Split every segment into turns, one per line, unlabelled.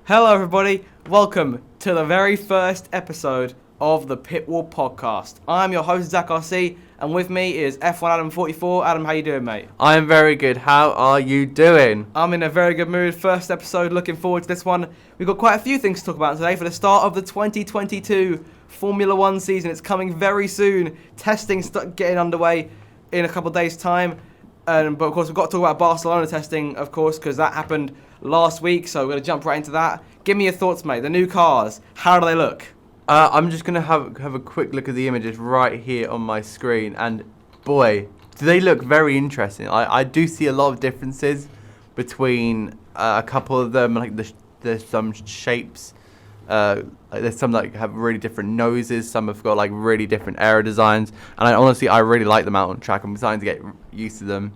Hello everybody, welcome to the very first episode of the Pitwall Podcast. I'm your host ZakRC, and with me is F1Adam44. Adam, how you doing, mate?
I am very good. How are you doing?
I'm in a very good mood. First episode, looking forward to this one. We've got quite a few things to talk about today for the start of the 2022 Formula 1 season. It's coming very soon. Testing's getting underway in a couple of days' time. But of course, we've got to talk about Barcelona testing, of course, because that happened last week. So we're going to jump right into that. Give me your thoughts, mate. The new cars, how do they look?
I'm just going to have a quick look at the images right here on my screen. And boy, do they look very interesting. I do see a lot of differences between a couple of them. Like there's some shapes. There's some that have really different noses. Some have got like really different aero designs. And I really like them out on track. I'm starting to get used to them.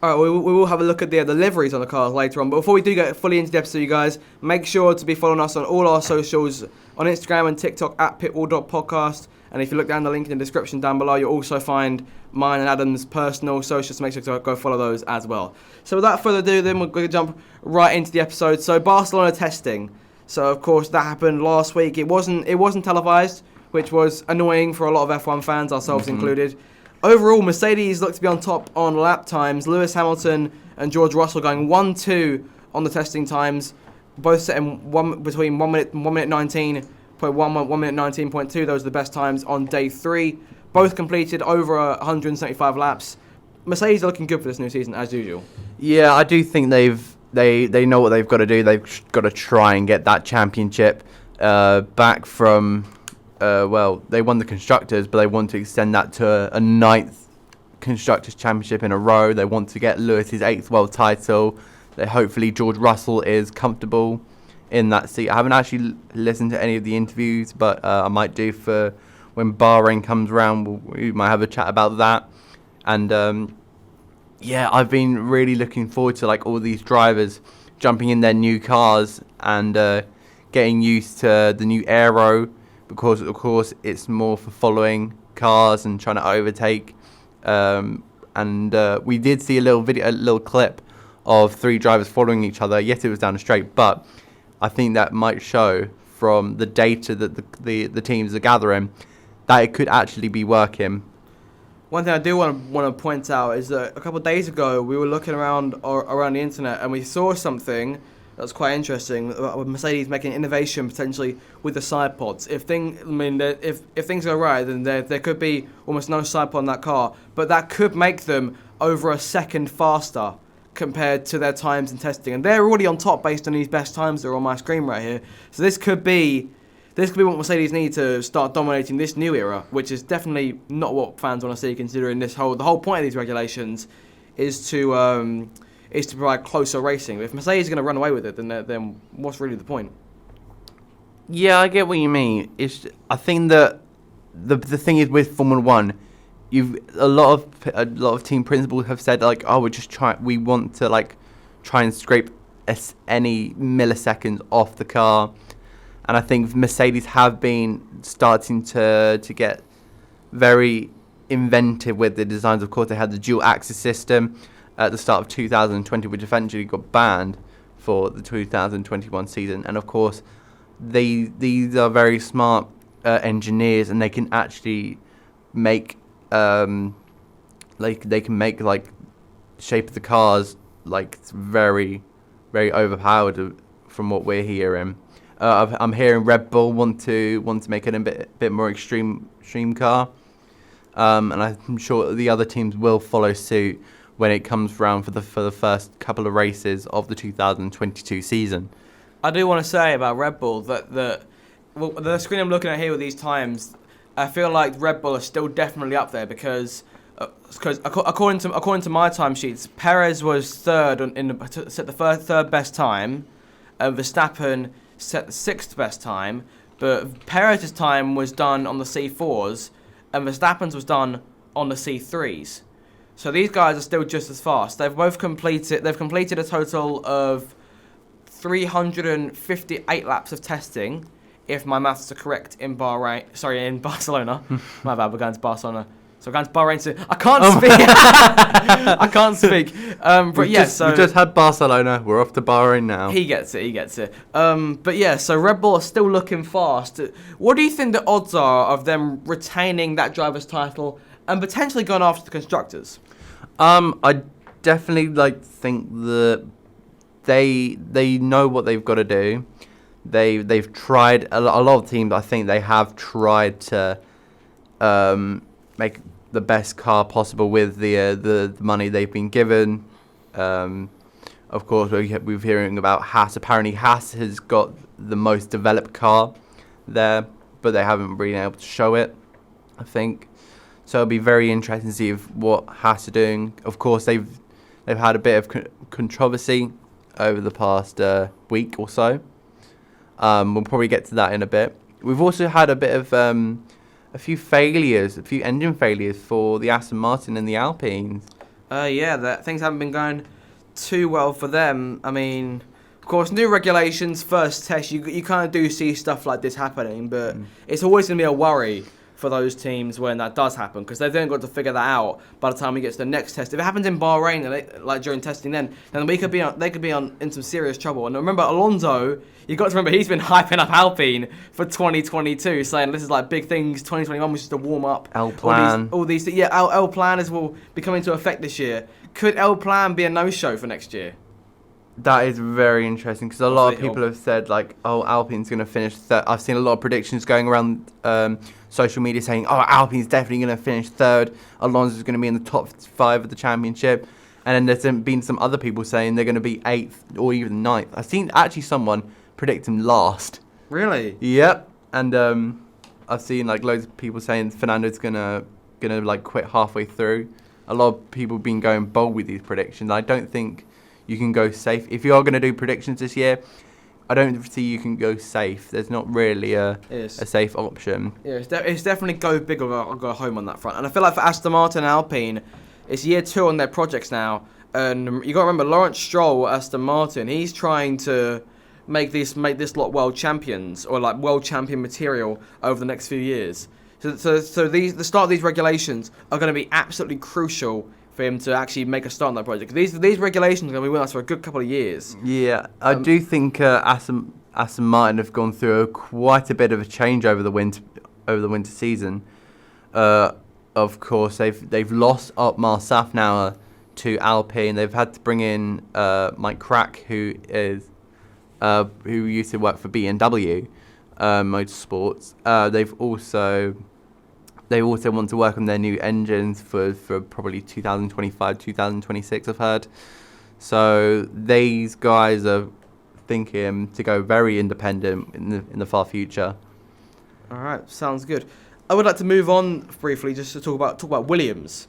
Alright, we will have a look at the liveries on the cars later on. But before we do get fully into the episode, you guys, make sure to be following us on all our socials, on Instagram and TikTok at pitwall.podcast. And if you look down the link in the description down below, you'll also find mine and Adam's personal socials, so make sure to go follow those as well. So without further ado, then we're going to jump right into the episode. So Barcelona testing. So of course that happened last week. It wasn't televised, which was annoying for a lot of F1 fans, ourselves included. Overall, Mercedes looked to be on top on lap times. Lewis Hamilton and George Russell going 1-2 on the testing times, both setting between 1 minute 19.1, 1 minute 19.2. Those are the best times on day 3. Both completed over 175 laps. Mercedes are looking good for this new season as usual.
Yeah, I do think they know what they've got to do. They've got to try and get that championship back from. They won the Constructors, but they want to extend that to a 9th Constructors' Championship in a row. They want to get Lewis's 8th world title. Hopefully George Russell is comfortable in that seat. I haven't actually listened to any of the interviews, but I might do for when Bahrain comes around. We might have a chat about that. And I've been really looking forward to like all these drivers jumping in their new cars and getting used to the new aero. Because of course it's more for following cars and trying to overtake, we did see a little clip of 3 drivers following each other. Yes, it was down the straight, but I think that might show from the data that the teams are gathering that it could actually be working.
One thing I do want to point out is that a couple of days ago we were looking around the internet and we saw something that's quite interesting. Mercedes making innovation potentially with the side pods. If things go right, then there could be almost no side pod in that car, but that could make them over a second faster compared to their times in testing, and they're already on top based on these best times that are on my screen right here. So this could be what Mercedes need to start dominating this new era, which is definitely not what fans want to see. Considering the whole point of these regulations is to provide closer racing. If Mercedes is going to run away with it, then what's really the point?
Yeah, I get what you mean. I think that the thing is with Formula 1, a lot of team principals have said like, oh, we want to like try and scrape any milliseconds off the car, and I think Mercedes have been starting to get very inventive with the designs. Of course, they had the dual axis system at the start of 2020, which eventually got banned for the 2021 season. And of course, these are very smart engineers, and they can actually make they can make like shape of the cars like very, very overpowered from what we're hearing. I'm hearing Red Bull want to make it a bit more extreme car, and I'm sure the other teams will follow suit when it comes round for the first couple of races of the 2022 season.
I do want to say about Red Bull that the screen I'm looking at here with these times, I feel like Red Bull are still definitely up there because according to my timesheets, Perez was third set the third best time, and Verstappen set the 6th best time, but Perez's time was done on the C4s and Verstappen's was done on the C3s. So these guys are still just as fast. They've completed a total of 358 laps of testing, if my maths are correct, in Barcelona. My bad, we're going to Barcelona So we're going to Bahrain soon. I can't speak. I can't speak. But yeah, so
we just had Barcelona. We're off to Bahrain now.
He gets it. But yeah, so Red Bull are still looking fast. What do you think the odds are of them retaining that driver's title and potentially going after the constructors?
I definitely think that they know what they've got to do. They've tried a lot of teams. I think they have tried to make the best car possible with the money they've been given. Of course, we're hearing about Haas. Apparently, Haas has got the most developed car there, but they haven't been able to show it, I think. So it'll be very interesting to see what Haas are doing. Of course, they've had a bit of controversy over the past week or so. We'll probably get to that in a bit. We've also had a bit of a few engine failures for the Aston Martin and the Alpines.
Things haven't been going too well for them. I mean, of course, new regulations, first test, you kind of do see stuff like this happening, but it's always going to be a worry for those teams when that does happen, because they've then got to figure that out by the time we get to the next test. If it happens in Bahrain, like during testing, then they could be in some serious trouble. And remember, Alonso, you got to remember, he's been hyping up Alpine for 2022, saying this is like big things. 2021 was just a warm up.
Alpine.
All these things. Yeah, Alpine will be coming into effect this year. Could Alpine be a no-show for next year?
That is very interesting, because a lot of people have said Alpine's going to finish third. I've seen a lot of predictions going around social media saying, Alpine's definitely going to finish third. Alonso's going to be in the top 5 of the championship. And then there's been some other people saying they're going to be 8th or even 9th. I've seen actually someone predict him last.
Really?
Yep. And I've seen loads of people saying Fernando's gonna quit halfway through. A lot of people have been going bold with these predictions. I don't think you can go safe. If you are going to do predictions this year, I don't see you can go safe. There's not really a safe option.
Yeah, it's definitely go big or go home on that front. And I feel like for Aston Martin and Alpine, it's year 2 on their projects now. And you got to remember, Lawrence Stroll, Aston Martin, he's trying to make this lot world champions, or world champion material over the next few years. So the start of these regulations are going to be absolutely crucial for him to actually make a start on that project. These regulations are going to be with us for a good couple of years.
Yeah, I do think Aston Martin have gone through quite a bit of a change over the winter season. Of course, they've lost Otmar Safnauer to Alpine. They've had to bring in Mike Crack, who used to work for BMW Motorsports. They also want to work on their new engines for probably 2025, 2026, I've heard. So these guys are thinking to go very independent in the far future.
All right, sounds good. I would like to move on briefly just to talk about Williams.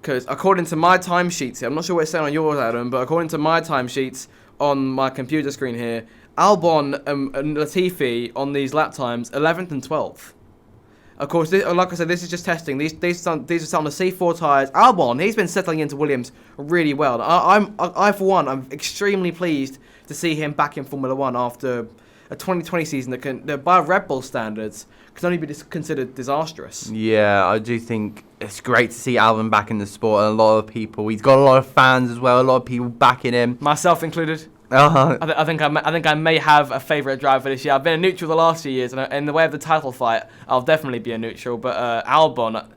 Because according to my timesheets here, I'm not sure what it's saying on yours, Adam, but according to my timesheets on my computer screen here, Albon and Latifi on these lap times, 11th and 12th. Of course, like I said, this is just testing. These are on the C4 tyres. Albon, he's been settling into Williams really well. I for one, I'm extremely pleased to see him back in Formula 1 after a 2020 season that by Red Bull standards can only be considered disastrous.
Yeah, I do think it's great to see Albon back in the sport. And a lot of people, he's got a lot of fans as well. A lot of people backing him,
myself included. I think I may have a favourite driver this year. I've been a neutral the last few years, and in the way of the title fight, I'll definitely be a neutral. But Albon,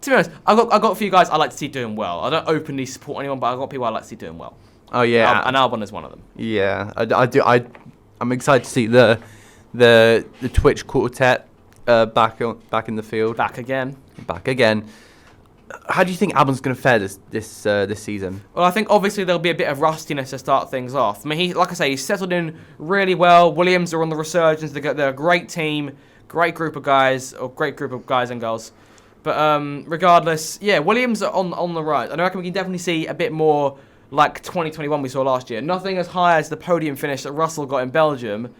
to be honest, I got a few guys I like to see doing well. I don't openly support anyone, but I got people I like to see doing well.
Oh yeah,
and Albon is one of them.
Yeah, I do. I'm excited to see the Twitch quartet back in the field. Back again. How do you think Albon's going to fare this season?
Well, I think obviously there'll be a bit of rustiness to start things off. I mean, he's settled in really well. Williams are on the resurgence. They're a great team, great group of guys and girls. But regardless, yeah, Williams are on the rise. And I reckon we can definitely see a bit more like 2021 we saw last year. Nothing as high as the podium finish that Russell got in Belgium.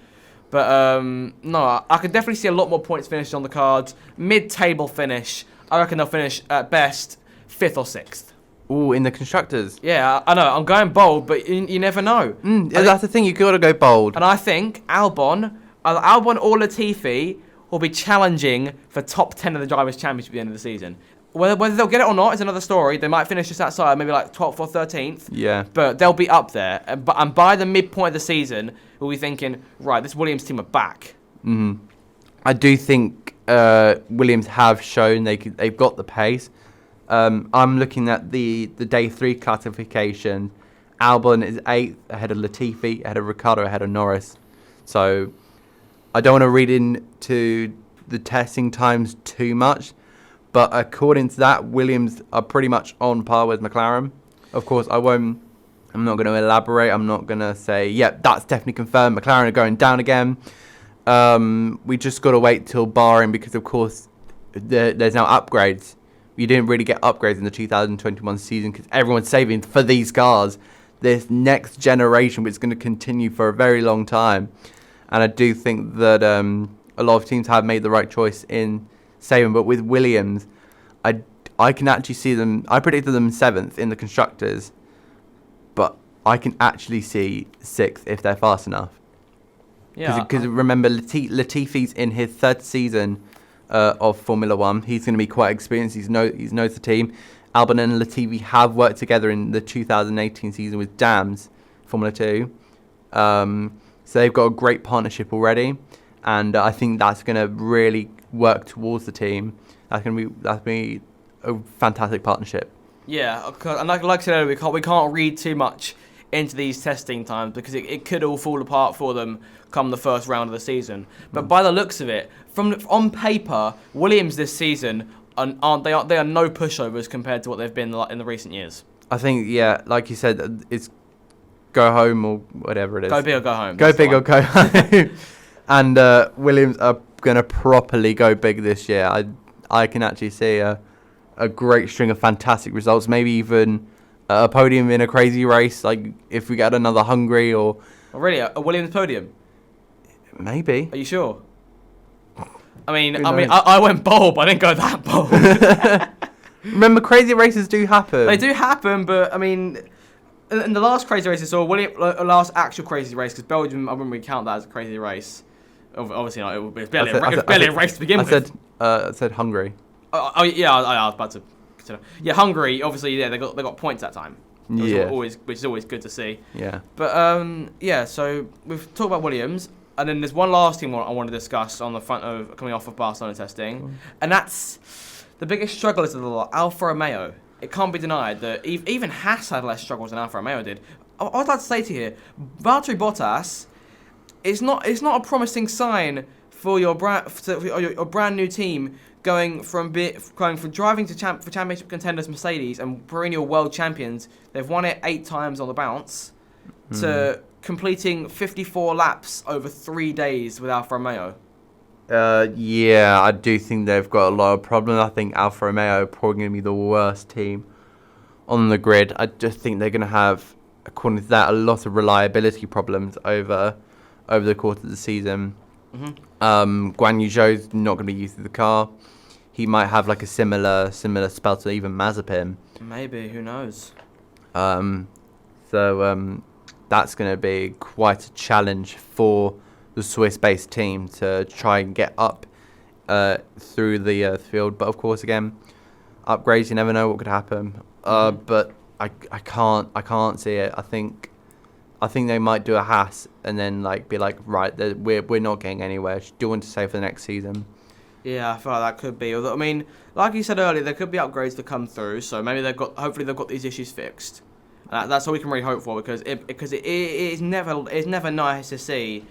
But no, I could definitely see a lot more points finished on the cards. Mid-table finish. I reckon they'll finish at best 5th or 6th.
Ooh, in the constructors.
Yeah, I know. I'm going bold, but you never know.
That's the thing. You got to go bold.
And I think Albon or Latifi will be challenging for top 10 of the Drivers' Championship at the end of the season. Whether they'll get it or not is another story. They might finish just outside, maybe like 12th or 13th.
Yeah.
But they'll be up there. And by the midpoint of the season, we'll be thinking, right, this Williams team are back.
Mm-hmm. I do think Williams have shown they've got the pace. I'm looking at the day 3 classification. Albon is 8th, ahead of Latifi, ahead of Ricciardo, ahead of Norris. So I don't want to read into the testing times too much. But according to that, Williams are pretty much on par with McLaren. Of course, I'm not going to elaborate. I'm not going to say, that's definitely confirmed. McLaren are going down again. We just got to wait till Bahrain because, of course, there's now upgrades. You didn't really get upgrades in the 2021 season because everyone's saving for these cars. This next generation, which is going to continue for a very long time. And I do think that a lot of teams have made the right choice in saving. But with Williams, I can actually see them. I predicted them 7th in the constructors, but I can actually see 6th if they're fast enough.
Yeah.
Because remember, Latifi's in his 3rd season of Formula One. He's going to be quite experienced. He knows the team. Albon and Latifi have worked together in the 2018 season with Dams Formula 2. So they've got a great partnership already, and I think that's going to really work towards the team. That's going to be a fantastic partnership.
Yeah, and like I said earlier, we can't read too much into these testing times because it could all fall apart for them come the first round of the season. But by the looks of it, on paper, Williams this season they are no pushovers compared to what they've been in the recent years.
I think, like you said, it's go home or whatever it is.
Go big or go home.
Go big or go home. And Williams are going to properly go big this year. I can actually see a great string of fantastic results, maybe even a podium in a crazy race, like if we get another Hungary or...
Oh, really? A Williams podium?
Maybe.
Are you sure? I went bold, but I didn't go that bold.
Remember, crazy races do happen.
They do happen, but in the last crazy race I saw, last actual crazy race, because Belgium, I wouldn't really count that as a crazy race. Obviously not. It was barely a race to begin with.
I said Hungary.
I was about to consider. Yeah, Hungary. Obviously, they got points that time. Which is always good to see.
Yeah.
But so we've talked about Williams, and then there's one last team I want to discuss on the front of coming off of Barcelona testing, and that's the biggest strugglers of the lot, Alfa Romeo. It can't be denied that even Haas had less struggles than Alfa Romeo did. I'd like to say to you, Valtteri Bottas, it's not a promising sign for your brand new team going from driving for championship contenders Mercedes and perennial world champions. They've won it 8 times on the bounce to completing 54 laps over 3 days with Alfa Romeo.
I do think they've got a lot of problems. I think Alfa Romeo are probably going to be the worst team on the grid. I just think they're going to have, according to that, a lot of reliability problems over the course of the season. Guan Yu Zhou's not going to be used to the car. He might have like a similar spell to even Mazepin.
Maybe, who knows?
So that's going to be quite a challenge for the Swiss-based team to try and get up through the field. But of course, again, upgrades, you never know what could happen. But I can't see it. I think they might do a Haas and then be like, right, we're not getting anywhere. Do want to say for the next season.
Yeah, I feel like that could be. Although, like you said earlier, there could be upgrades to come through. So maybe hopefully they've got these issues fixed. That's all we can really hope for because it is never nice to see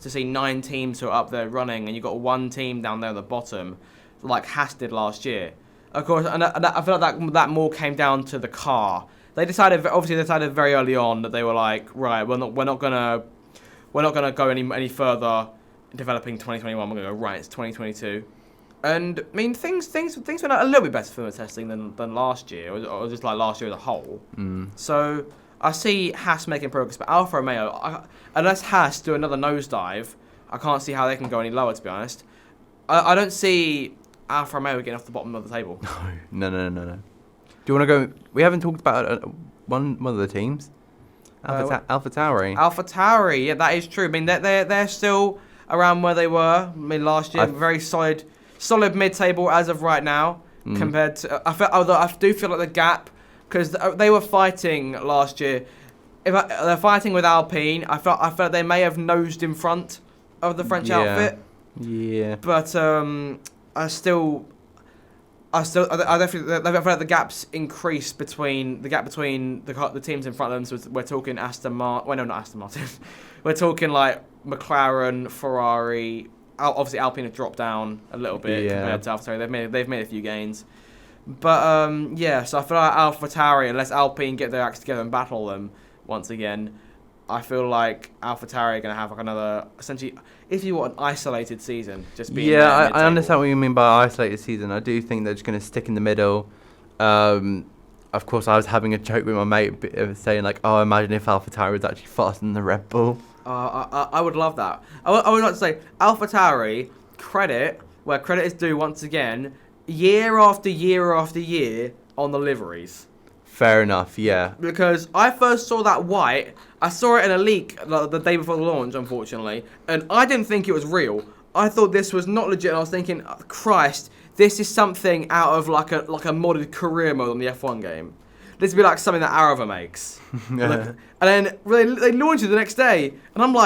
9 teams who are up there running and you've got one team down there at the bottom, like Haas did last year. Of course, and I feel like that more came down to the car. They decided very early on that they were like, right, we're not gonna go any further in developing 2021. We're gonna go right. It's 2022, and things went a little bit better for the testing than last year, or just like last year as a whole. So I see Haas making progress, but Alfa Romeo, unless Haas do another nosedive, I can't see how they can go any lower. To be honest, I don't see Alfa Romeo getting off the bottom of the table.
No. Do you want to go? We haven't talked about one of the teams. AlphaTauri.
AlphaTauri, yeah, that is true. They're still around where they were. Last year, very solid mid-table as of right now. compared to. Although I do feel like the gap, because they were fighting last year. They're fighting with Alpine, I felt they may have nosed in front of the French outfit.
Yeah.
But I definitely feel like the gaps increased between the teams in front of them. So we're talking Aston Martin. Well, no, not Aston Martin. We're talking like McLaren, Ferrari. Obviously, Alpine have dropped down a little bit compared to AlphaTauri. They've made a few gains. But so I feel like AlphaTauri, unless Alpine get their acts together and battle them once again, I feel like AlphaTauri are going to have like another, essentially, if you want, an isolated season. Just being
I understand what you mean by isolated season. I do think they're just going to stick in the middle. Of course, I was having a joke with my mate saying like, "Oh, imagine if AlphaTauri was actually faster than the Red Bull."
I would love that. I would like to say AlphaTauri, credit where credit is due once again, year after year after year on the liveries.
Fair enough, yeah.
Because I first saw that white, I saw it in a leak the day before the launch, unfortunately, and I didn't think it was real. I thought this was not legit, and I was thinking, oh, Christ, this is something out of like a modded career mode on the F1 game. This would be like something that Arava makes. And then they launched it the next day, and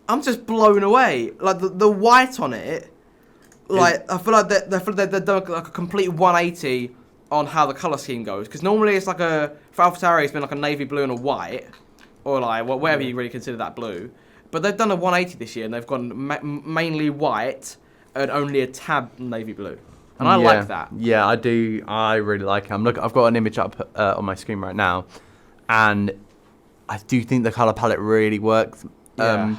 I'm just blown away. Like the white on it, like I feel like they've done like a complete 180 on how the colour scheme goes. Because normally it's like for AlphaTauri it's been like a navy blue and a white, or like whatever you really consider that blue. But they've done a 180 this year, and they've gone mainly white and only a tad navy blue. And I like that.
Yeah, I do. I really like it. I've got an image up on my screen right now, and I do think the color palette really works.
Yeah.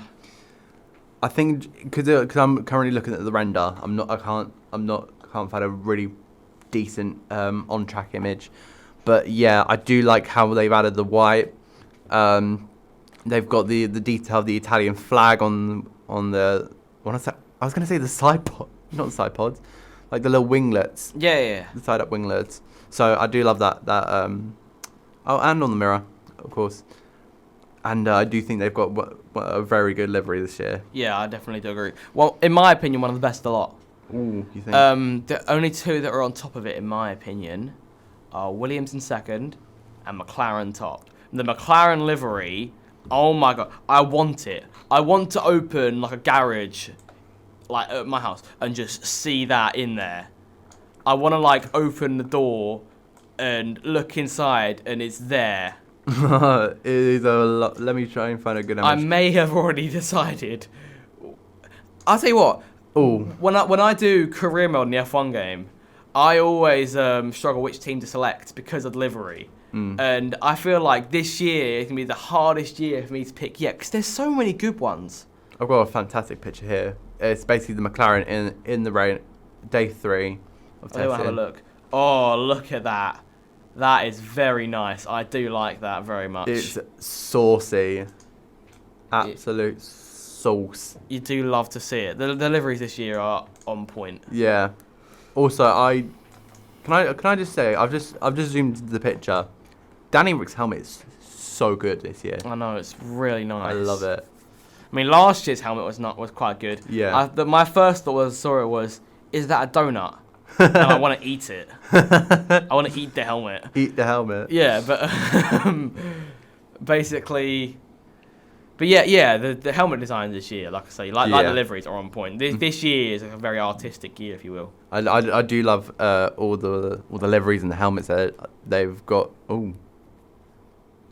I think because I'm currently looking at the render, I can't find a really decent on-track image. But yeah, I do like how they've added the white. They've got the detail of the Italian flag on the. I was going to say the side pod, not the side pods. Like the little winglets.
Yeah.
The side-up winglets. So I do love that. And on the mirror, of course. And I do think they've got a very good livery this year.
Yeah, I definitely do agree. Well, in my opinion, one of the best of the lot.
Ooh, you think?
The only two that are on top of it, in my opinion, are Williams in second and McLaren top. The McLaren livery, oh my God, I want it. I want to open like a garage like at my house and just see that in there. I want to like open the door and look inside and it's there.
It is a lot. Let me try and find a good image.
I may have already decided. I'll tell you what.
Ooh.
When I do career mode in the F1 game, I always struggle which team to select because of livery. And I feel like this year is going to be the hardest year for me to pick yet because there's so many good ones.
I've got a fantastic picture here. It's basically the McLaren in the rain, day 3 of testing.
I'll have a look. Oh, look at that. That is very nice. I do like that very much.
It's saucy. Absolute sauce.
You do love to see it. The liveries this year are on point.
Yeah. Also, can I just say I've just zoomed into the picture. Danny Rick's helmet is so good this year.
I know, it's really nice.
I love it.
I mean, last year's helmet was quite good.
Yeah.
My first thought was, is that a donut? And I want to eat it. I want to eat the helmet.
Eat the helmet.
Yeah, but basically, but yeah, the helmet designs this year, like I say, like the liveries are on point. This year is a very artistic year, if you will.
I do love all the liveries and the helmets that they've got. Oh,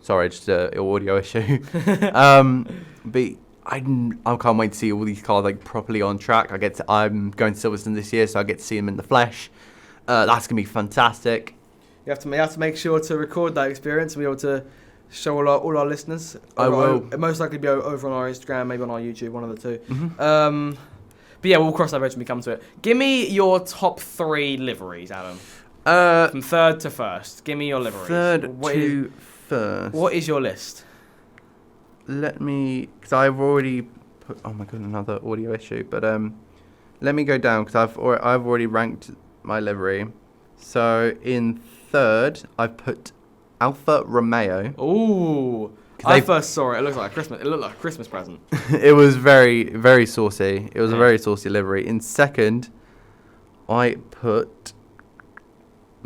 sorry, just an audio issue. But I can't wait to see all these cars like properly on track. I'm going to Silverstone this year, so I get to see them in the flesh. That's gonna be fantastic.
You have to make sure to record that experience and be able to show all our listeners.
I will.
It'll most likely be over on our Instagram, maybe on our YouTube, one of the two.
Mm-hmm.
But yeah, we'll cross that bridge when we come to it. Give me your top 3 liveries, Adam. From third to first. Give me your liveries.
First.
What is your list?
Let me, because I've already put. Oh my god, another audio issue. But let me go down because I've already ranked my livery. So in third, I've put Alfa Romeo.
Ooh, I first saw it. It looked like a Christmas present.
It was very, very saucy. It was a very saucy livery. In second, I put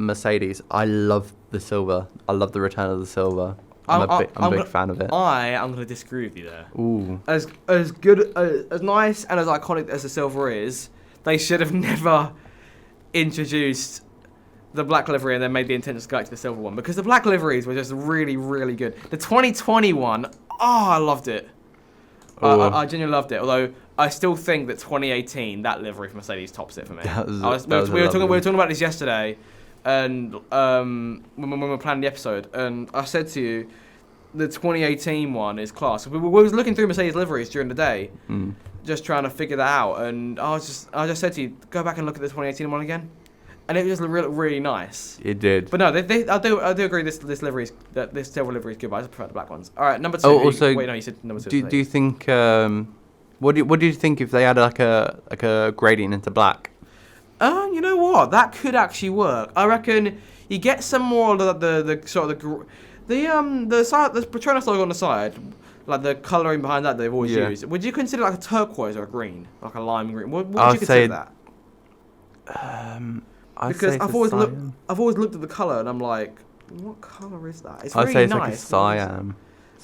Mercedes, I love the silver. I love the return of the silver. I'm a big fan of it.
I'm going to disagree with you there.
Ooh.
As good, as nice and as iconic as the silver is, they should have never introduced the black livery and then made the intention to go back to the silver one, because the black liveries were just really, really good. The 2020 one, I loved it. I genuinely loved it. Although I still think that 2018, that livery for Mercedes tops it for me. We were talking about this yesterday, and when we were planning the episode, and I said to you, the 2018 one is class. We was looking through Mercedes liveries during the day, just trying to figure that out, and I just said to you, go back and look at the 2018 one again, and it just looked really, really nice.
It did.
But no, I do agree this silver livery is good, but I just prefer the black ones. All right, number 2.
Oh, also,
wait, no, you said number 2.
Do you think? What do you think if they added like a gradient into black?
You know what? That could actually work. I reckon you get some more of the sort of the side, the Petronas logo on the side, like the colouring behind that they've always used. Would you consider like a turquoise or a green, like a lime green? What would you consider that? Because I've always looked at the colour and I'm like, what colour is that? It's really nice.
Like a cyan.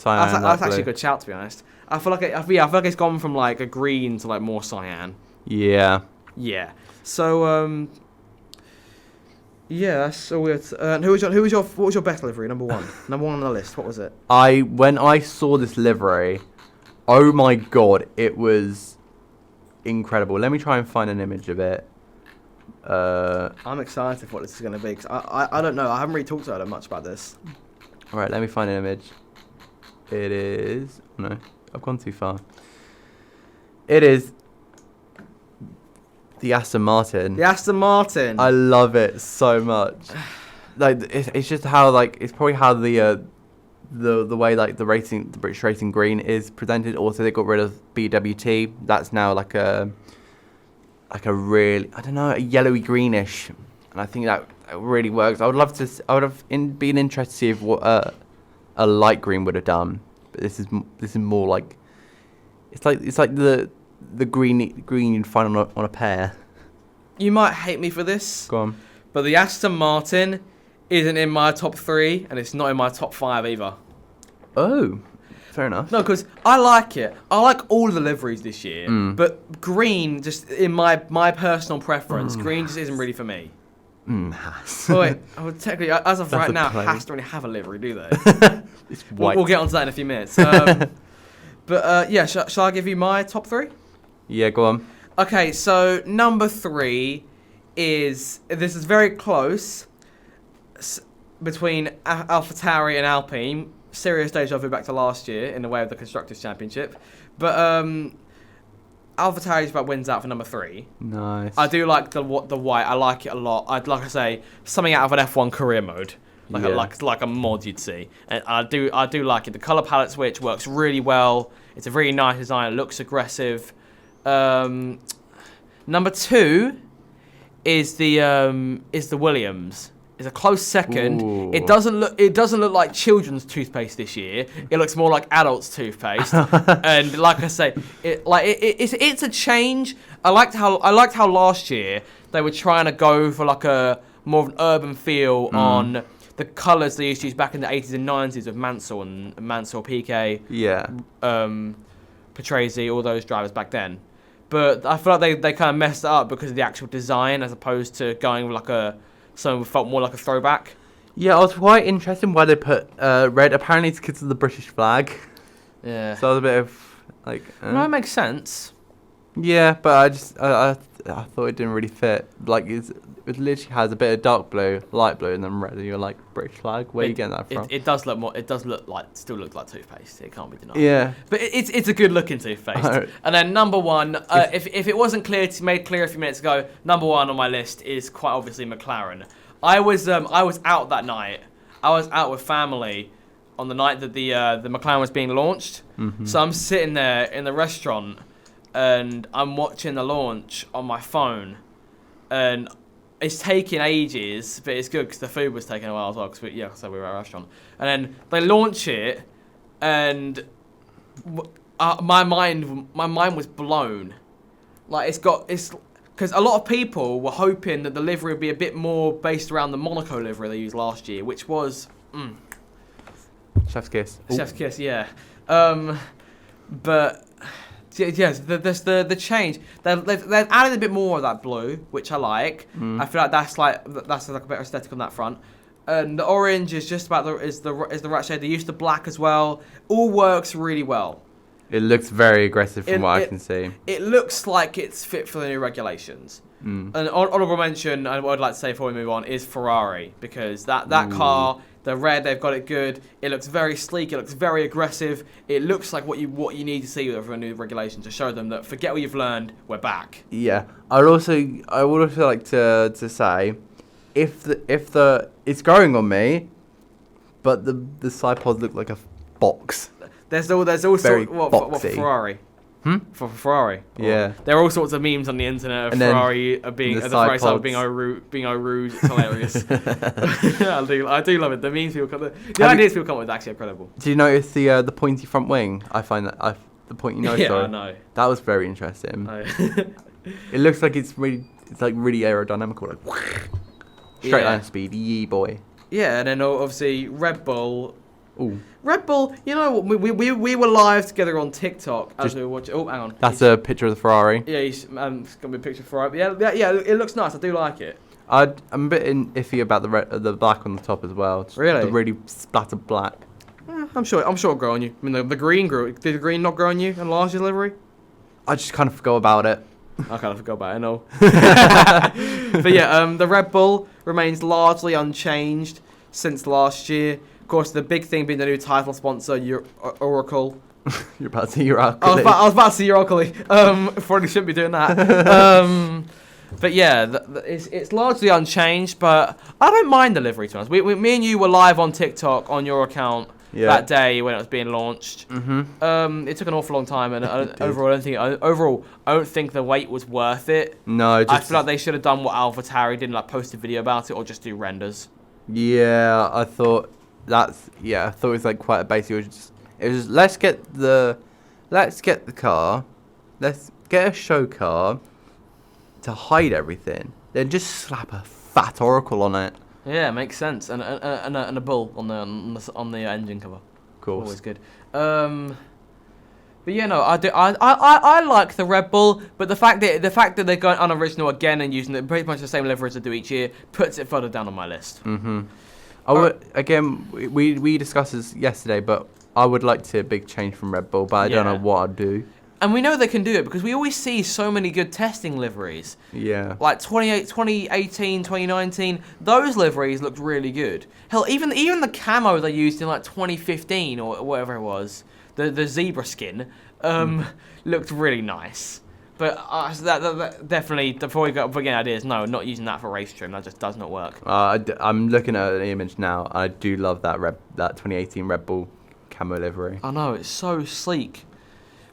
That's actually a good shout, to be honest. I feel like it's gone from like a green to like more cyan.
Yeah.
Yeah. So yeah, that's so weird. What was your best livery? Number 1. Number 1 on the list. What was it?
When I saw this livery, oh my god, it was incredible. Let me try and find an image of it.
I'm excited for what this is going to be, because I don't know. I haven't really talked to her much about this.
All right, let me find an image. It is... No, I've gone too far. It is the Aston Martin.
The Aston Martin.
I love it so much. Like it's just how it's probably how the way like the British racing green is presented. Also, they got rid of BWT. That's now like a really, I don't know, a yellowy greenish, and I think that really works. I would have been interested to see if what a light green would have done, but this is more like it's like the green you'd find on a pear.
You might hate me for this.
Go on.
But the Aston Martin isn't in my top 3, and it's not in my top 5 either.
Oh, fair enough.
No, because I like it. I like all of the liveries this year, but green, just in my personal preference, green just isn't really for me.
Haas.
Oh, wait, technically, as of right now, Haas don't really have a livery, do they?
It's white.
We'll get onto that in a few minutes. But yeah, shall I give you my top 3?
Yeah, go on.
Okay, so number 3 is very close between AlphaTauri and Alpine. Serious deja vu back to last year in the way of the Constructors' Championship. But AlphaTauri's wins out for number 3.
Nice.
I do like the white. I like it a lot. Like I say, something out of an F1 career mode. Like a mod you'd see. And I do like it. The colour palette switch works really well. It's a really nice design. It looks aggressive. Number 2 is the Williams. It's a close second.
Ooh.
It doesn't look like children's toothpaste this year. It looks more like adults' toothpaste. And like I say, it's a change. I liked how last year they were trying to go for like a more of an urban feel on the colours they used to use back in the 80s and 90s of Mansell and Mansell, PK, Patrese, all those drivers back then. But I feel like they kind of messed it up because of the actual design, as opposed to going with something that felt more like a throwback.
Yeah, I was quite interested in why they put red. Apparently it's because of the British flag.
Yeah.
So I was a bit of like...
No, it makes sense.
Yeah, but I thought it didn't really fit. Like, it literally has a bit of dark blue, light blue, and then red. And you're like, British flag? Where are you getting that from?
It does look more... It does look like... Still looks like toothpaste. It can't be denied.
Yeah.
But it's a good looking toothpaste. And then number 1, if it wasn't made clear a few minutes ago, number 1 on my list is quite obviously McLaren. I was out that night. I was out with family on the night that the McLaren was being launched. Mm-hmm. So I'm sitting there in the restaurant and I'm watching the launch on my phone, and it's taking ages, but it's good because the food was taking a while as well. Because we were at a restaurant, and then they launch it, and my mind was blown. Like it's Because a lot of people were hoping that the livery would be a bit more based around the Monaco livery they used last year, which was...
Chef's kiss.
Chef's kiss, yeah. But... Yes, there's the change. They've added a bit more of that blue, which I like. I feel like that's like a better aesthetic on that front. And the orange is just about the right shade. They used the black as well. All works really well.
It looks very aggressive from what I can see.
It looks like it's fit for the new regulations. An honourable mention, and what I'd like to say before we move on, is Ferrari, because that car. The red, they've got it good. It looks very sleek. It looks very aggressive. It looks like what you need to see with a new regulation to show them that forget what you've learned, we're back.
Yeah, I would also like to say, if it's growing on me, but the side pods look like a box.
There's also
very
what
boxy.
for Ferrari. For Ferrari.
Yeah.
There are all sorts of memes on the internet of Ferrari being the Ferrari side being Rouge. It's hilarious. I do love it. The memes people come the ideas people come up with are actually incredible.
Do you notice the pointy front wing? I find that the pointy nose.
Yeah, I know.
That was very interesting. It looks like it's really aerodynamical. Like, straight line speed, yee boy.
Yeah, and then obviously Red Bull.
Ooh.
Red Bull, you know what? We were live together on TikTok as we were watching. Oh, hang on.
That's a picture of the Ferrari.
Yeah, it's gonna be a picture of Ferrari. But yeah, it looks nice. I do like it.
I'm a bit iffy about the black on the top as well. Just
really?
The really splattered black.
I'm sure it'll grow on you. I mean, the green grew. Did the green not grow on you in last year's livery?
I just kind of forgot about it.
I kind of forgot about it, I know. But yeah, the Red Bull remains largely unchanged since last year. Of course, the big thing being the new title sponsor, Oracle.
You're about to see your Oracle.
I was about to see your Oracle. Probably shouldn't be doing that. But yeah, it's largely unchanged, but I don't mind the livery, to us. Me and you were live on TikTok on your account that day when it was being launched. It took an awful long time, and overall, I don't think the wait was worth it.
No,
I feel like they should have done what AlphaTauri did, like post a video about it or just do renders.
Yeah, I thought it was like quite a basic. It was just let's get the car, let's get a show car to hide everything, then just slap a fat Oracle on it.
Yeah, makes sense, and a bull on the engine cover.
Of course,
always good. But yeah, no, I like the Red Bull, but the fact that they're going unoriginal again and using pretty much the same livery as they do each year puts it further down on my list.
Again, we discussed this yesterday, but I would like to see a big change from Red Bull, but I don't know what I'd do.
And we know they can do it because we always see so many good testing liveries.
Yeah.
Like 2018, 2019, those liveries looked really good. Hell, even the camo they used in like 2015 or whatever it was, the zebra skin, looked really nice. But that definitely, before we go again, ideas, no, not using that for race trim. That just does not work.
I'm looking at an image now. I do love that 2018 Red Bull camo livery.
I know, it's so sleek.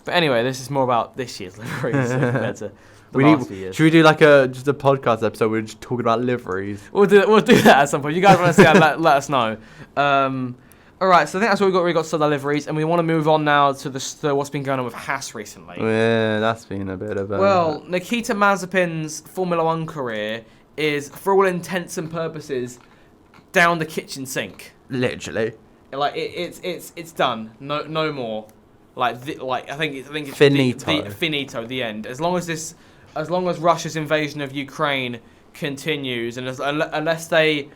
But anyway, this is more about this year's liveries compared to the last few years.
Should we do like just a podcast episode where we're just talking about liveries?
We'll do that at some point. You guys want to see that, let us know. All right, so I think that's what we got. We got some liveries, and we want to move on now to what's been going on with Haas recently.
Yeah, that's been a bit of a...
Well, Nikita Mazepin's Formula 1 career is, for all intents and purposes, down the kitchen sink.
Literally.
Like it's done. No more. I think it's
finito.
Finito. The end. As long as Russia's invasion of Ukraine continues, and unless they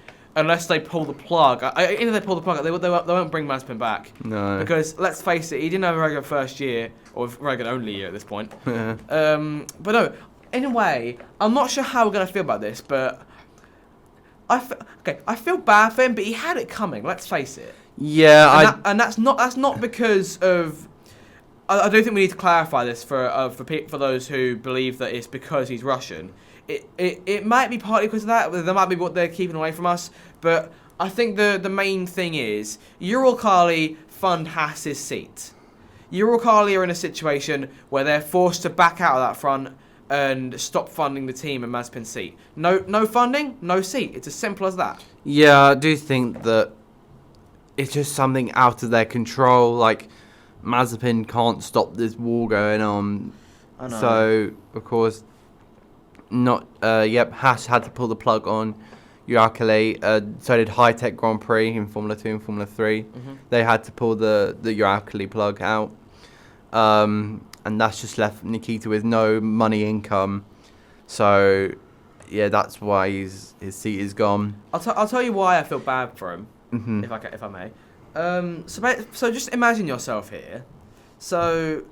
pull the plug, even if they pull the plug, they won't bring Mazepin back.
No.
Because let's face it, he didn't have a very good first year, or very good only year at this point.
Yeah.
But no, in a way, I'm not sure how we're gonna feel about this, but I feel bad for him, but he had it coming. Let's face it.
Yeah,
and that's not because of. I do think we need to clarify this for those who believe that it's because he's Russian. It might be partly because of that. There might be what they're keeping away from us. But I think the main thing is Uralkali fund Haas's seat. Uralkali are in a situation where they're forced to back out of that front and stop funding the team and Mazepin's seat. No funding, no seat. It's as simple as that.
Yeah, I do think that it's just something out of their control. Like, Mazepin can't stop this war going on.
I know.
So, of course, Haas had to pull the plug on Uralkali. So did High Tech Grand Prix in Formula 2 and Formula 3.
Mm-hmm.
They had to pull the Uralkali plug out. And that's just left Nikita with no money income. So, yeah, that's why his seat is gone.
I'll tell you why I feel bad for him,
Mm-hmm.
if I may. So just imagine yourself here. So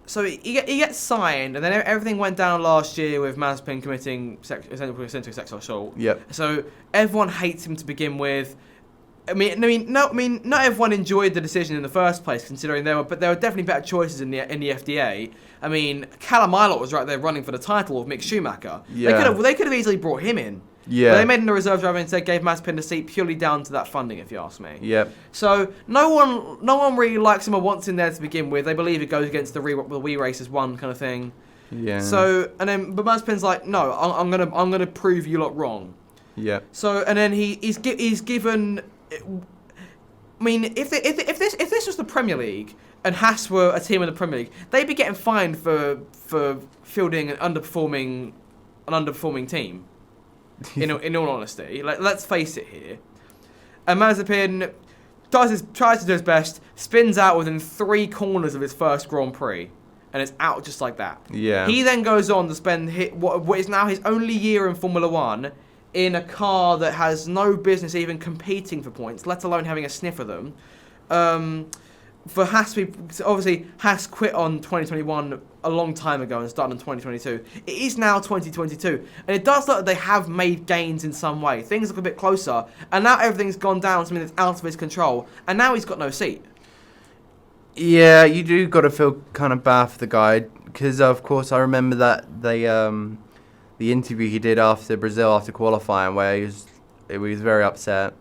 he gets signed, and then everything went down last year with Mazepin committing essentially sexual assault.
Yep.
So everyone hates him to begin with. Not everyone enjoyed the decision in the first place, considering there were definitely better choices in the FDA. I mean, Callum Ilott was right there running for the title of Mick Schumacher.
Yeah.
They could have easily brought him in.
Yeah.
But they made him the reserve driver and instead gave Mazepin the seat purely down to that funding, if you ask me.
Yep.
So no one really likes him or wants him there to begin with. They believe it goes against the We Racers One kind of thing.
Yeah.
So but Mazepin's like, no, I'm gonna prove you lot wrong.
Yeah.
So and then he's given. I mean, if this was the Premier League and Haas were a team in the Premier League, they'd be getting fined for fielding an underperforming team. In all honesty, let's face it here. And Mazepin tries to do his best, spins out within 3 corners of his first Grand Prix, and it's out just like that.
Yeah.
He then goes on to spend what is now his only year in Formula 1 in a car that has no business even competing for points, let alone having a sniff of them. For Haas, obviously Haas quit on 2021 a long time ago and started in 2022. It is now 2022, and it does look like they have made gains in some way. Things look a bit closer, and now everything's gone down to something that's out of his control, and now he's got no seat.
Yeah, you do got to feel kind of bad for the guy, because of course I remember that the interview he did after Brazil after qualifying, where he was very upset,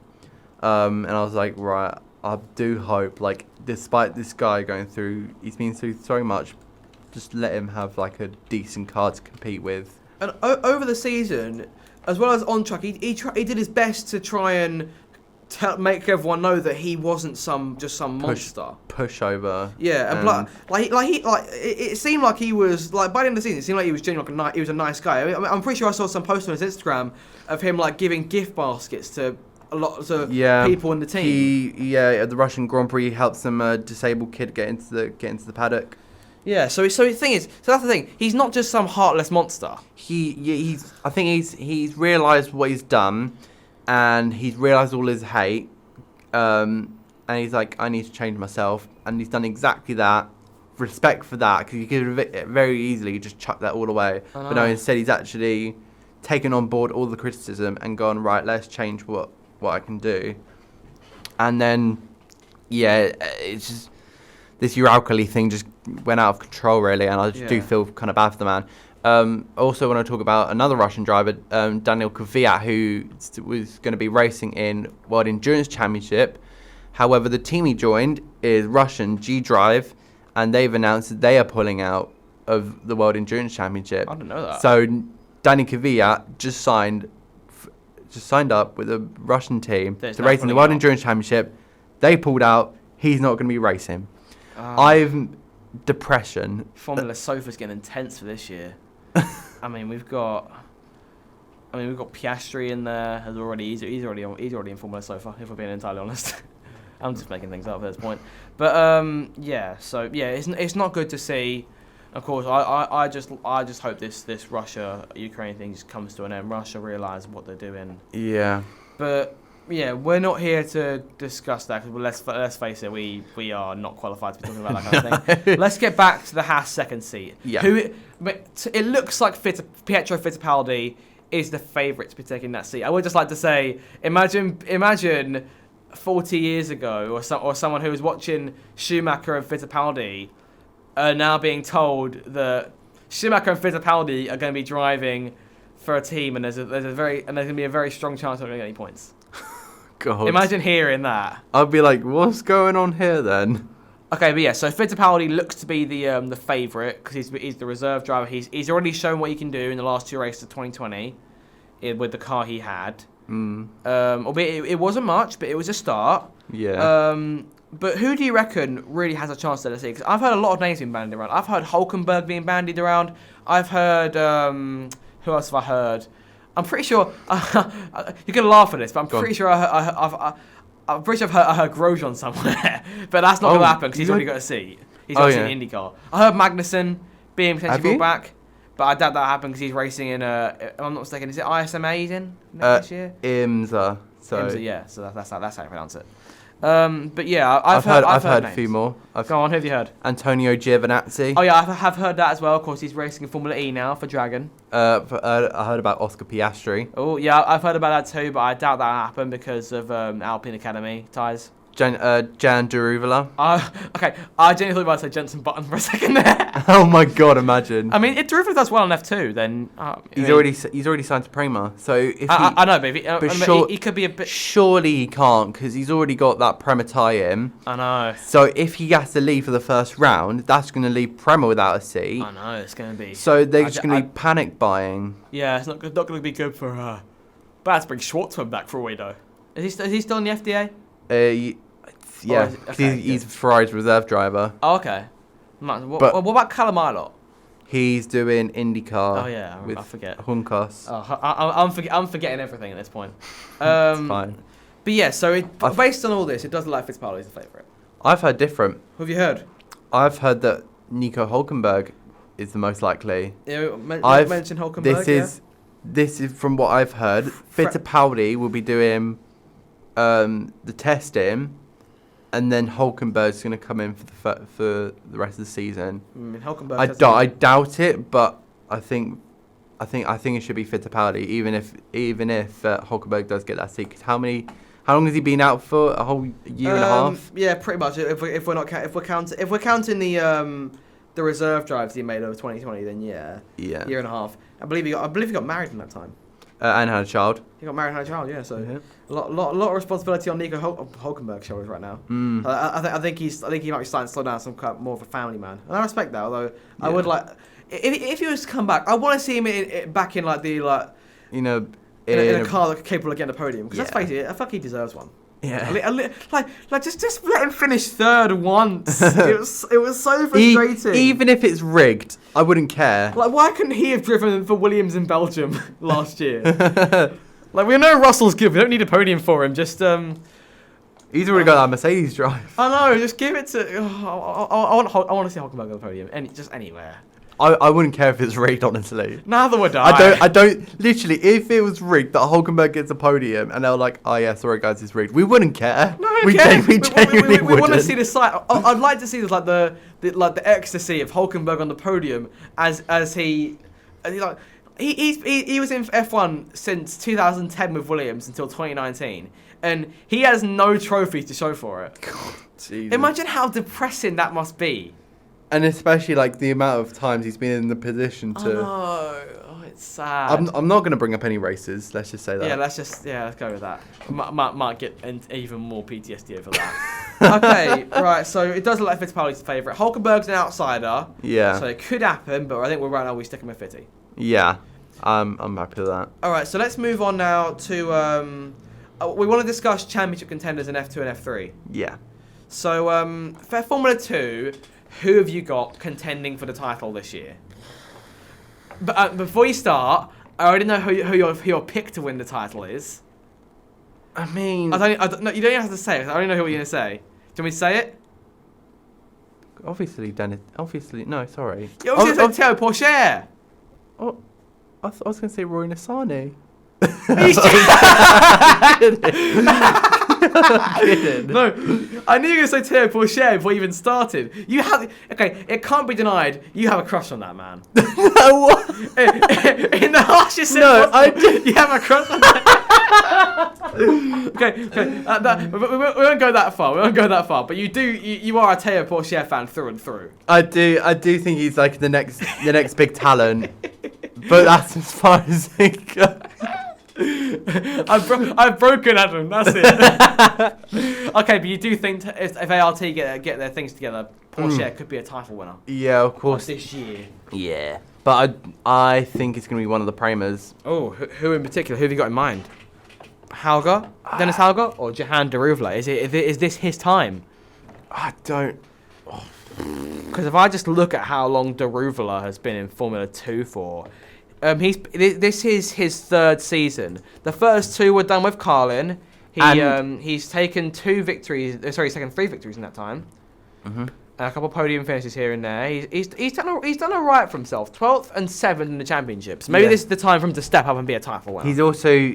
and I was like, right, I do hope, like, despite this guy he's been through so much, just let him have like a decent car to compete with.
And over the season, as well as on track, he did his best to try and make everyone know that he wasn't some monster
Pushover.
Yeah, and it seemed like he was by the end of the season. It seemed like he was genuinely he was a nice guy. I'm pretty sure I saw some posts on his Instagram of him giving gift baskets to a lot of people in the team.
At the Russian Grand Prix, he helped some disabled kid get into the paddock.
Yeah, so the thing is, that's the thing. He's not just some heartless monster.
I think he's realised what he's done, and he's realised all his hate, and he's like, I need to change myself, and he's done exactly that. Respect for that, because he could have very easily just chucked that all away. But no, instead he's actually taken on board all the criticism and gone, right, let's change what I can do. And then, it's just this Uralkali thing just went out of control, really, and I just do feel kind of bad for the man. Also want to talk about another Russian driver, Daniil Kvyat, who was going to be racing in World Endurance Championship. However, the team he joined is Russian G-Drive, and they've announced that they are pulling out of the World Endurance Championship.
I didn't know that.
So Daniil Kvyat just signed up with a Russian team to race in the World Endurance Championship. They pulled out. He's not going to be racing. Depression.
Formula Sofa's getting intense for this year. We've got Piastri in there. He's already in Formula Sofa, if we're being entirely honest. I'm just making things up at this point. But it's not good to see. Of course, I just hope this Russia-Ukraine thing just comes to an end. Russia realise what they're doing.
Yeah.
But yeah, we're not here to discuss that, because let's face it, we are not qualified to be talking about that kind of thing. Let's get back to the Haas second seat.
Yeah.
It looks like Pietro Fittipaldi is the favourite to be taking that seat. I would just like to say, imagine 40 years ago, or someone who was watching Schumacher and Fittipaldi are now being told that Schumacher and Fittipaldi are going to be driving for a team, and there's going to be a very strong chance of not getting any points.
God.
Imagine hearing that.
I'd be like, what's going on here then?
Okay, but yeah, so Fittipaldi looks to be the favourite, because he's the reserve driver. He's already shown what he can do in the last 2 races of 2020 with the car he had. Albeit it wasn't much, but it was a start.
Yeah.
But who do you reckon really has a chance to see? Because I've heard a lot of names being bandied around. I've heard Hulkenberg being bandied around. I've heard Who else have I heard? I'm pretty sure you're gonna laugh at this, but I'm pretty sure I heard Grosjean somewhere, but that's not gonna happen because he's already got a seat. He's obviously in IndyCar. I heard Magnussen being potentially brought back, but I doubt that happened because he's racing in if I'm not mistaken, is it ISMA he's in next year?
IMSA.
IMSA, yeah. So that's how you pronounce it. But yeah, I've
heard a few more.
Go on, who have you heard?
Antonio Giovinazzi.
Oh yeah, I have heard that as well. Of course, he's racing in Formula E now for Dragon.
I heard about Oscar Piastri.
Oh yeah, I've heard about that too, but I doubt that happened because of Alpine Academy ties.
Jan Daruvula.
Okay, I genuinely thought you were about to say Jenson Button for a second there.
Oh my god, imagine.
I mean, if Daruvula does well on F2, then
he's already signed to Prema. So if
I know, baby. He could be a bit.
Surely he can't because he's already got that Prema tie-in.
I know.
So if he has to leave for the first round, that's going to leave Prema without a seat.
I know it's going to be.
So they're just going to be panic buying.
Yeah, it's not going to be good for her. But that's bring Schwartzman back for a way though. Is he still in the FDA?
Yeah, he's Ferrari's reserve driver.
Oh, okay. What about Callum?
He's doing IndyCar.
Oh yeah,
with
I forget.
Juncos.
Oh, I'm forgetting everything at this point.
It's fine.
But yeah, so based on all this, it does look like Fittipaldi's the favourite.
I've heard different.
Who have you heard?
I've heard that Nico Hülkenberg is the most likely.
Yeah, mentioned Hülkenberg.
This is from what I've heard. Fittipaldi will be doing the testing. And then Hülkenberg's going to come in for the rest of the season. I doubt it, but I think it should be Fittipaldi, even if Hülkenberg does get that seat. Cause how long has he been out for? A whole year and a half? Yeah,
pretty much. If we're counting the reserve drives he made over 2020, then yeah, year and a half. I believe he got married in that time.
And had a child.
He got married and had a child, yeah. So a lot of responsibility on Nico Hülkenberg's shoulders right now. I think he might be starting to slow down, some kind of more of a family man. And I respect that. Although I would like if he was to come back, I want to see him back in in a car that's capable of getting a podium. Because let's face it, I think he deserves one.
Yeah.
Just let him finish third once. it was so frustrating.
Even if it's rigged, I wouldn't care.
Why couldn't he have driven for Williams in Belgium last year? We know Russell's good. We don't need a podium for him. Just
he's already got that Mercedes drive.
I know. Just give it to. I want to see Hülkenberg on the podium. Just anywhere.
I wouldn't care if it's rigged, honestly.
Neither would I.
I don't. Literally, if it was rigged, that Hulkenberg gets a podium, and they're like, "Oh yeah, sorry guys, it's rigged." We wouldn't care.
No, we genuinely
wouldn't.
We want to see the sight. I'd like to see this, the ecstasy of Hulkenberg on the podium as he was in F1 since 2010 with Williams until 2019, and he has no trophies to show for it.
God, Jesus.
Imagine how depressing that must be.
And especially the amount of times he's been in the position to.
Oh, it's sad.
I'm not going to bring up any races. Let's just say that.
Yeah, let's go with that. Might get even more PTSD over that. Okay, right. So it does look like Fittipaldi's favourite. Hulkenberg's an outsider.
Yeah.
So it could happen, but I think right now we're sticking with Fitty.
Yeah, I'm happy with that.
All right, so let's move on now to. We want to discuss championship contenders in F2 and F3.
Yeah.
So for Formula 2. Who have you got contending for the title this year? But before you start, I already know who your pick to win the title is.
I mean,
no, you don't even have to say it. I already know who you're gonna say. Do you want me to say it?
Obviously, Dennis. Obviously, no, sorry.
You're obviously gonna say Théo Pourchaire.
Oh, I was gonna say Roy Nissany.
No, I knew you were going to say Théo Pourchaire before you even started. It can't be denied. You have a crush on that man.
No, what?
In the harshest sense.
No, I did.
You have a crush on that. Okay. We won't go that far. But you are a Théo Pourchaire fan through and through.
I do think he's the next big talent. But that's as far as it goes.
I've broken Adam. That's it. Okay, but you do think if ART get their things together, Pourchaire could be a title winner?
Yeah, of course.
This year.
Yeah, but I think it's going to be one of the Premas.
Oh, who in particular? Who have you got in mind? Hauger, Dennis Hauger, or Jehan Daruvula? Is this his time?
I don't.
Because if I just look at how long Daruvula has been in Formula 2 for. This is his third season. The first two were done with Carlin. He's taken 2 victories. Sorry, he's taken 3 victories in that time.
Mm-hmm.
A couple of podium finishes here and there. He's done all right for himself. 12th and 7th in the championships. Maybe this is the time for him to step up and be a title winner.
He's also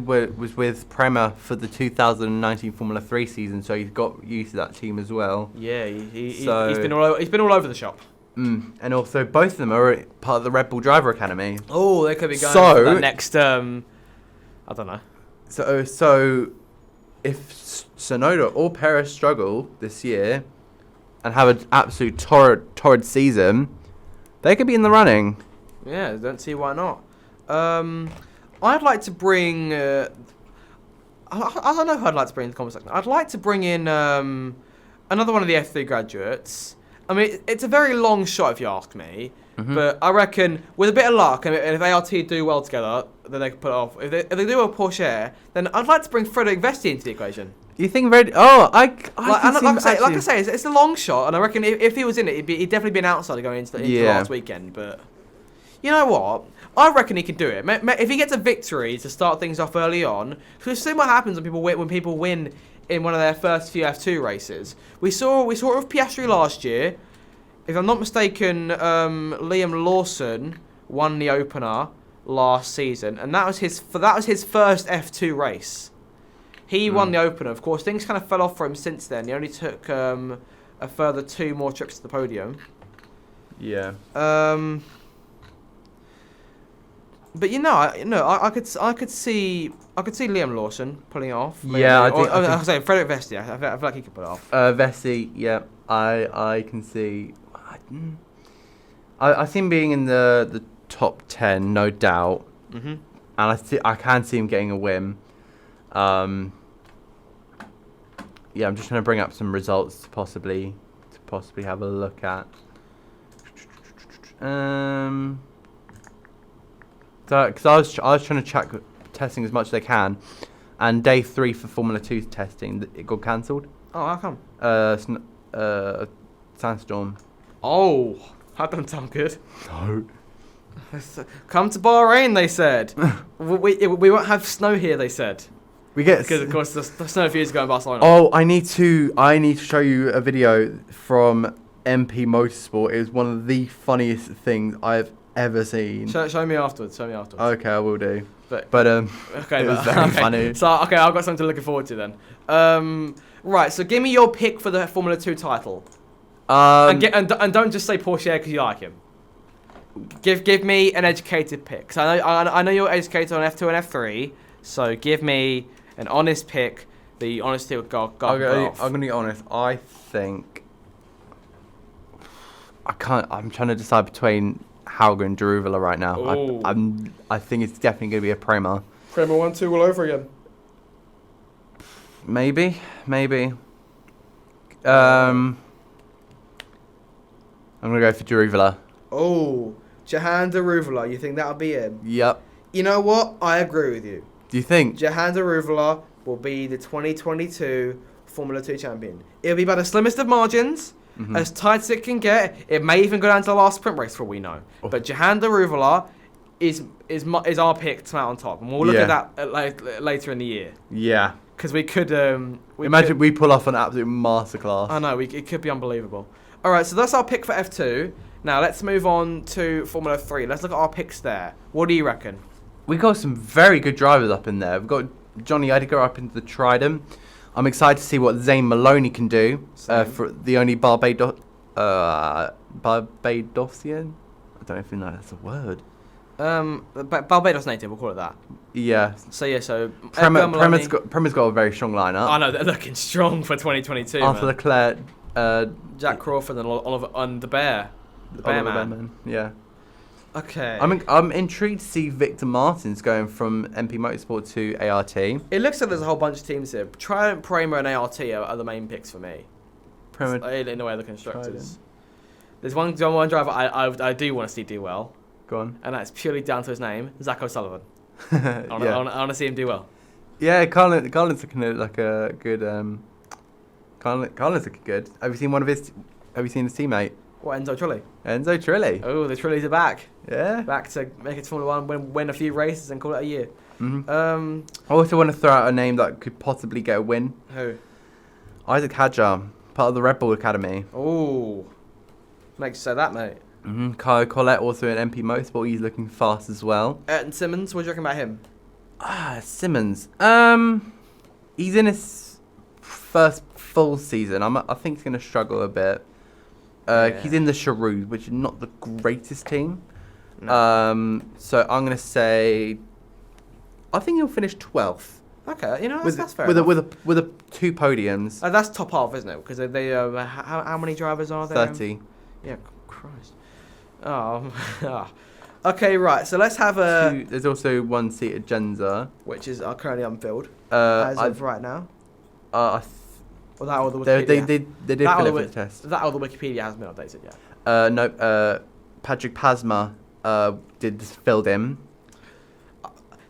was with Prema for the 2019 Formula 3 season, so he's got used to that team as well.
Yeah, he's been all over the shop.
And also both of them are part of the Red Bull Driver Academy.
Oh, they could be going for that next. I don't know.
So if Tsunoda or Perez struggle this year and have an absolute torrid season, they could be in the running.
Yeah, don't see why not. I'd like to bring. I don't know who I'd like to bring in the conversation. I'd like to bring in another one of the F3 graduates. I mean, it's a very long shot if you ask me, but I reckon with a bit of luck, and if ART do well together, then they can put it off. If they do a Porsche, then I'd like to bring Frederick Vesti into the equation.
You think Red? Oh,
like I say, it's a long shot, and I reckon if he was in it, he'd definitely be an outsider going into the last weekend. But you know what? I reckon he can do it. If he gets a victory to start things off early on, we've seen what happens when people win in one of their first few F2 races. We saw it with Piastri last year. If I'm not mistaken, Liam Lawson won the opener last season, and that was his first F2 race. He won the opener. Of course, things kind of fell off for him since then. He only took a further 2 more trips to the podium.
Yeah.
But I could see Liam Lawson pulling it off. Maybe.
Yeah,
I say Frederick Vesti. I feel like he could pull it off.
Vesti, yeah, I can see. I see him being in the top 10, no doubt. And I can see him getting a win. Yeah, I'm just trying to bring up some results to possibly have a look at. Because I was trying to track testing as much as I can, and day 3 for Formula 2 testing, it got cancelled.
Oh, how come?
Sandstorm.
Oh, that doesn't sound good.
No.
Come to Bahrain, they said. we won't have snow here, they said.
We get
because of course the snow a few years ago in Barcelona.
Oh, I need to show you a video from MP Motorsport. It was one of the funniest things I've ever seen.
Show me afterwards.
Okay, I will do.
But
okay, it was very funny.
So I've got something to look forward to then. Right, so give me your pick for the Formula 2 title. And don't just say Porsche because you like him. Give me an educated pick. So I know you're educated on F2 and F3. So give me an honest pick. The honesty will go off.
I'm gonna be honest. I think I can't. I'm trying to decide between Hauger and Daruvula right now. I think it's definitely gonna be a Prema.
Prema 1-2 all over again.
Maybe. I'm gonna go for Daruvula.
Oh, Jahan Daruvula. You think that'll be him?
Yep.
You know what? I agree with you.
Do you think
Jahan Daruvula will be the 2022 Formula 2 champion? It'll be by the slimmest of margins, as tight as it can get. It may even go down to the last sprint race for all we know. Oh. But Jahan Daruvula is our pick to come out on top, and we'll look at that later in the year.
Yeah.
Because we could
imagine we pull off an absolute masterclass.
I know, it could be unbelievable. All right, so that's our pick for F2. Now let's move on to Formula 3. Let's look at our picks there. What do you reckon?
We got some very good drivers up in there. We've got Johnny Edgar up into the Trident. I'm excited to see what Zane Maloney can do for the only Barbadosian. I don't even know if that's a word.
Barbados native, we'll call it that.
Yeah.
So
Prema's got a very strong lineup.
I know, they're looking strong for 2022.
After Leclerc,
Jack Crawford and Oliver and the Bear. The Bear Man.
Yeah.
Okay.
I'm intrigued to see Victor Martins going from MP Motorsport to ART.
It looks like there's a whole bunch of teams here. Trident, Prema, and ART are the main picks for me. In the way of the constructors. Trident. There's one driver I do want to see do well.
Go on.
And that's purely down to his name, Zach O'Sullivan. I want to see him do well.
Yeah, Carlin's looking like a good. Carlin's looking good. Have you seen his teammate?
What, Enzo Trulli?
Enzo Trulli.
Oh, the Trullis are back.
Yeah.
Back to make it to Formula 1, win a few races and call it a year.
I also want to throw out a name that could possibly get a win.
Who?
Isaac Hadjar, part of the Red Bull Academy.
Oh, makes you say that, mate.
Kyle Collette, also in MP Motorsport. He's looking fast as well.
Ayrton Simmons, what do you reckon about him?
Simmons. He's in his first full season. I think he's going to struggle a bit. He's in the Charoux, which is not the greatest team. No. So I'm going to say, I think he'll finish 12th.
Okay, that's fair enough.
With a 2 podiums.
That's top half, isn't it? Because they how many drivers are there?
30.
Yeah, Christ. Oh. Okay, right. So let's have a.
There's also 1 seat at Genza,
which is currently unfilled as of right now.
Or
that or the Wikipedia.
They did fill it for the test.
That or the Wikipedia hasn't been updated yet.
No. Patrick Pasma filled in.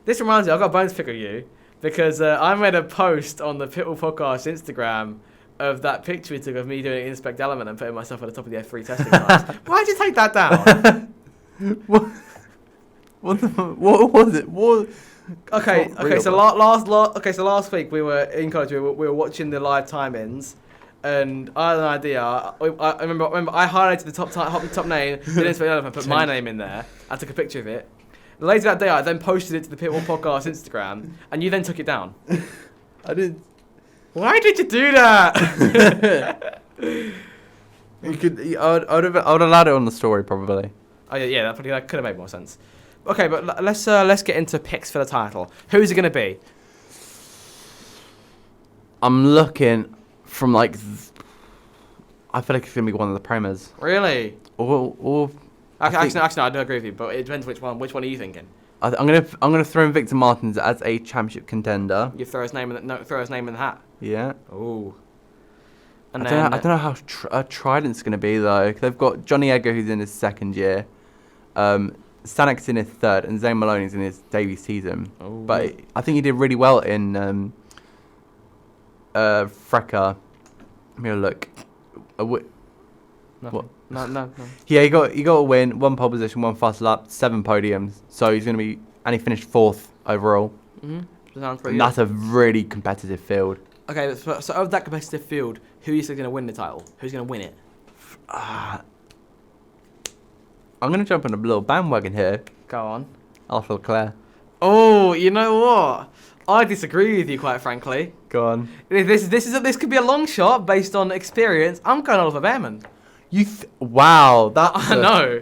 This reminds me, I've got a bonus pick of you because I made a post on the Pitwall Podcast Instagram of that picture we took of me doing Inspect Element and putting myself at the top of the F3 testing class. Why'd you take that down?
What was it?
So last week we were in college. We were watching the live time-ins, and I had an idea. I remember I highlighted the top name, did Inspect Element, put my name in there. I took a picture of it. Later that day, I then posted it to the Pitwall Podcast Instagram, and you then took it down.
I didn't.
Why did you do that?
You could. I would have allowed it on the story probably.
Oh yeah, that could have made more sense. Okay, but let's get into picks for the title. Who's it going to be?
I'm looking from I feel like it's going to be one of the Premers.
Really?
Or
actually, no, I do agree with you, but it depends which one. Which one are you thinking?
I'm gonna throw in Victor Martins as a championship contender.
You throw his name in the hat.
Yeah.
Ooh. And
I don't know how Trident's gonna be though. They've got Johnny Egger who's in his 2nd year, Stanek's in his 3rd, and Zane Maloney's in his debut season.
Ooh.
But I think he did really well in Frecker. Let me look.
What? No.
Yeah, he got a win, 1 pole position, 1 fast lap, 7 podiums. So he's going to be, and he finished 4th overall.
Sounds pretty
good. That's a really competitive field.
Okay, so of that competitive field, who is going to win the title? Who's going to win it?
I'm going to jump on a little bandwagon here.
Go on.
Arthur Leclerc.
Oh, you know what? I disagree with you, quite frankly.
Go on.
This could be a long shot based on experience. I'm going Oliver Behrman.
Wow,
I know.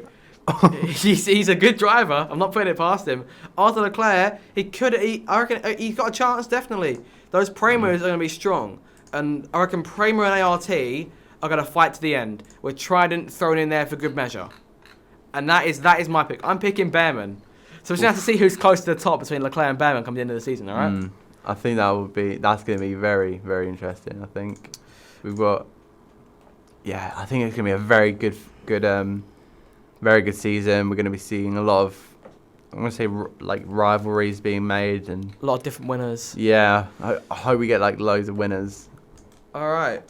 he's a good driver. I'm not putting it past him. Arthur Leclerc, I reckon he's got a chance, definitely. Those Premos are going to be strong. And I reckon Premo and ART are going to fight to the end, with Trident thrown in there for good measure. And that is my pick. I'm picking Behrman. So we're just going to have to see who's close to the top between Leclerc and Behrman come the end of the season, all right?
I think that's going to be very, very interesting. I think we've got... Yeah, I think it's going to be a very good season. We're going to be seeing a lot of, I'm going to say, rivalries being made and
a lot of different winners.
Yeah, I hope we get loads of winners.
All right.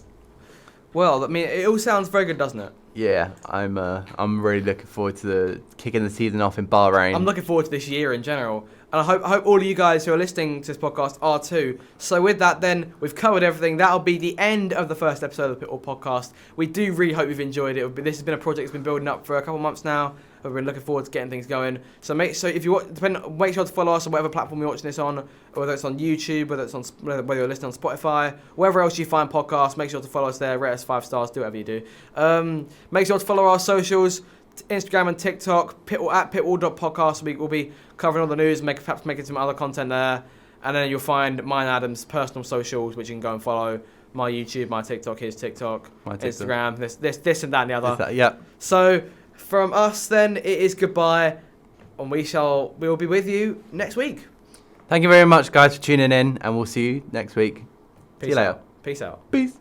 Well, I mean, it all sounds very good, doesn't it?
Yeah, I'm really looking forward to kicking the season off in Bahrain.
I'm looking forward to this year in general. And I hope all of you guys who are listening to this podcast are too. So with that then, we've covered everything. That'll be the end of the first episode of the Pitwall Podcast. We do really hope you've enjoyed it. This has been a project that's been building up for a couple of months now. We've been looking forward to getting things going. So make sure to follow us on whatever platform you're watching this on, whether it's on YouTube, whether you're listening on Spotify, wherever else you find podcasts. Make sure to follow us there, rate us 5 stars, do whatever you do. Make sure to follow our socials, Instagram and TikTok, at pitwall.podcast. We'll be covering all the news, perhaps making some other content there. And then you'll find mine and Adam's personal socials, which you can go and follow. My YouTube, my TikTok, his TikTok, Instagram, this and that and the other.
Yeah.
So from us then, it is goodbye, and we will be with you next week.
Thank you very much, guys, for tuning in, and we'll see you next week. See you later.
Peace out.
Peace.